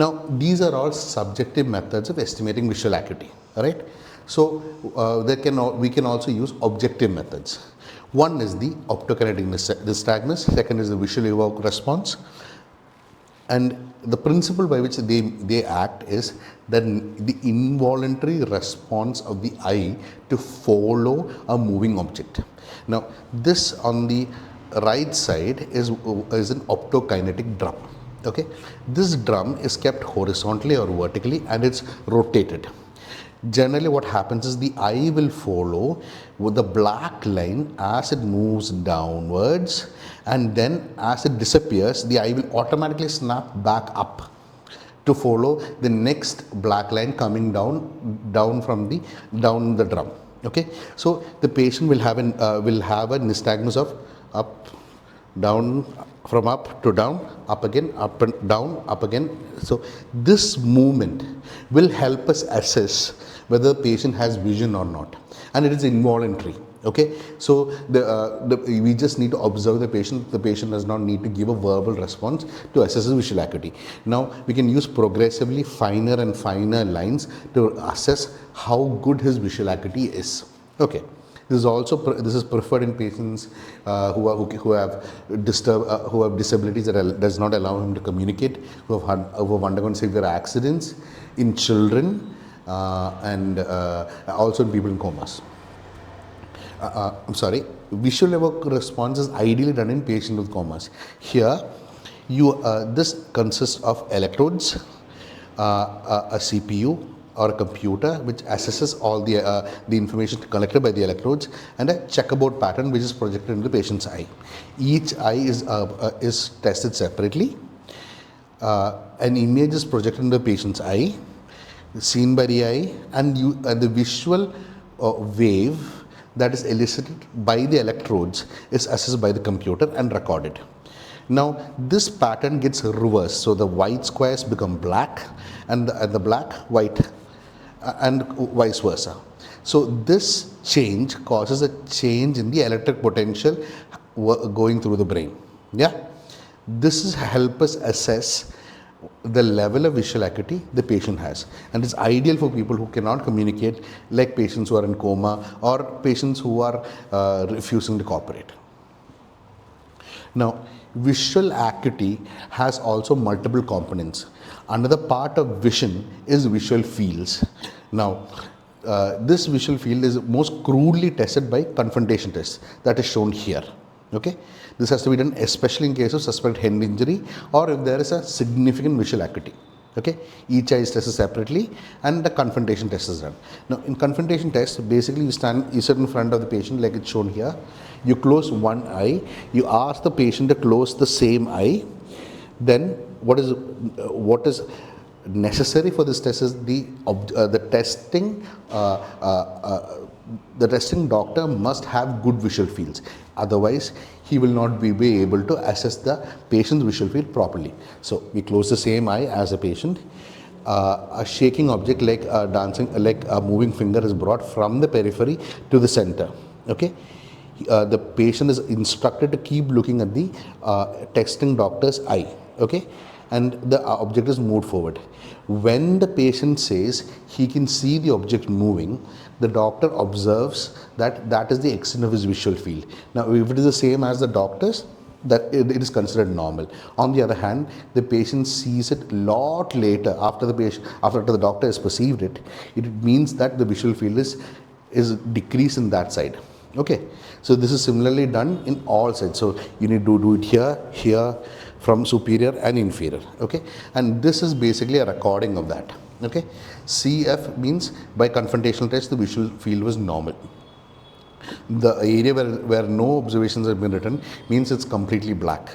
Now these are all subjective methods of estimating visual acuity, right? So we can also use objective methods. One is the optokinetic nystagmus, second is the visual evoked response, and the principle by which they act is that the involuntary response of the eye to follow a moving object. Now this on the right side is an optokinetic drum. Okay, this drum is kept horizontally or vertically and it's rotated. Generally what happens is the eye will follow with the black line as it moves downwards, and then as it disappears the eye will automatically snap back up to follow the next black line coming down the drum. Okay, so the patient will have a nystagmus of up, down, from up to down, up again, up and down, up again. So this movement will help us assess whether the patient has vision or not, and it is involuntary. Okay, so we just need to observe the patient. The patient does not need to give a verbal response to assess his visual acuity. Now we can use progressively finer and finer lines to assess how good his visual acuity is. Okay. This is preferred in patients who have disabilities that does not allow him to communicate, who have undergone severe accidents, in children, and also in people in comas. Visual evoked response is ideally done in patients with comas. Here, this consists of electrodes, a CPU, or a computer which assesses all the information collected by the electrodes, and a checkerboard pattern which is projected into the patient's eye. Each eye is tested separately. An image is projected into the patient's eye, seen by the eye, and the visual wave that is elicited by the electrodes is assessed by the computer and recorded. Now this pattern gets reversed, so the white squares become black and the black white, and vice versa. So this change causes a change in the electric potential going through the brain. Yeah, this is help us assess the level of visual acuity the patient has, and it's ideal for people who cannot communicate, like patients who are in coma or patients who are refusing to cooperate. Now visual acuity has also multiple components. Another part of vision is visual fields. Now this visual field is most crudely tested by confrontation tests, that is shown here. Okay, this has to be done especially in case of suspected head injury or if there is a significant visual acuity. Okay, each eye is tested separately and the confrontation test is done. Now in confrontation test, basically you sit in front of the patient like it's shown here. You close one eye, you ask the patient to close the same eye. Then what is necessary for this test is the testing doctor must have good visual fields. Otherwise, he will not be able to assess the patient's visual field properly. So we close the same eye as a patient. A shaking object like a moving finger is brought from the periphery to the center. Okay. The patient is instructed to keep looking at the testing doctor's eye. Okay, and the object is moved forward. When the patient says he can see the object moving, the doctor observes that is the extent of his visual field. Now, if it is the same as the doctor's, that it is considered normal. On the other hand, the patient sees it lot later after the doctor has perceived it. It means that the visual field is decreased in that side. Okay, so this is similarly done in all sides. So you need to do it here, from superior and inferior. Okay, and this is basically a recording of that. Okay, CF means by confrontational test the visual field was normal. The area where no observations have been written means it's completely black.